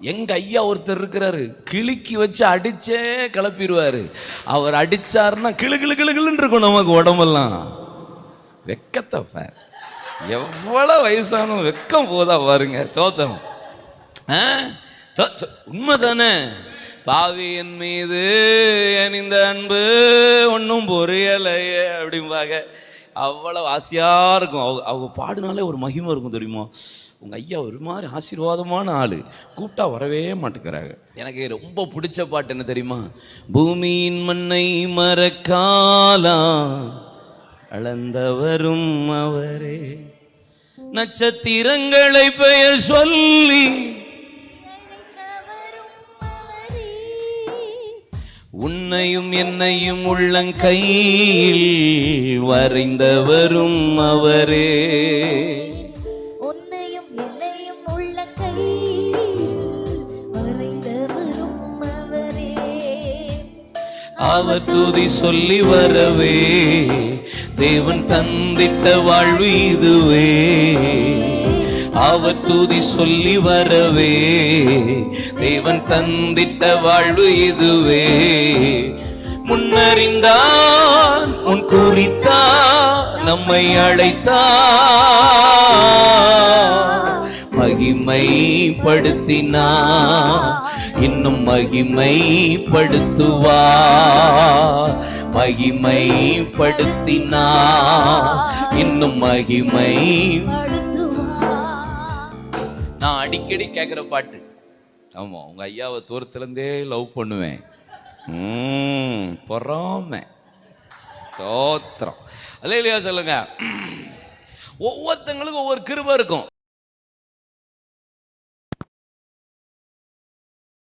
எங்க ஐயா ஒருத்தர் இருக்கிறாரு, கிளுக்கி வச்சு அடிச்சே கிளப்பிடுவாரு. அவர் அடிச்சாருன்னா கிளு கிளு கிளு கிளுன்னு இருக்கும் நமக்கு உடம்பெல்லாம். வெக்கத்தை பாரு, எவ்வளவு வயசான வெக்கம் போதா பாருங்க. சோத்தம் உண்மைதானே? பாவி என் மீது இந்த அன்பு ஒன்றும் பொரியலையே அப்படிம்பாங்க. அவ்வளவு ஆசையா இருக்கும். அவங்க பாடுனாலே ஒரு மகிமை இருக்கும் தெரியுமா? உங்கள் ஐயா ஒரு மாதிரி ஆசீர்வாதமான ஆள், கூப்பிட்டா வரவே மாட்டேங்கிறாங்க. எனக்கு ரொம்ப பிடிச்ச பாட்டு என்ன தெரியுமா? பூமியின் மண்ணை மறக்காலா அளந்தவரும் அவரே, நட்சத்திரங்களை பெயர் சொல்லி உன்னையும் என்னையும் உள்ளங்கையில் வரைந்தவரும் அவரே, உன்னையும் என்னையும் உள்ளங்கையில் வரைந்தவரும் அவரே. அவர் துதி சொல்லி வரவே தேவன் தந்திட்ட வாழ்வு இதுவே. அவர் துதி சொல்லி வரவே தேவன் தந்திட்ட வாழ்வு இதுவே. முன்னறிந்தான் உன் குறித்தான் நம்மை அழைத்தான், மகிமைப்படுத்தினான் இன்னும் மகிமைப்படுத்துவார். மகிமைப்படுத்தினான் இன்னும் மகிமை. நான் அடிக்கடி கேட்குற பாட்டு. ஆமாம், உங்கள் ஐயாவை தூரத்துலேருந்தே லவ் பண்ணுவேன். பொறாமை தோத்திரம் அல்ல இல்லையா? சொல்லுங்க. ஒவ்வொருத்தங்களுக்கும் ஒவ்வொரு கிருபை இருக்கும்.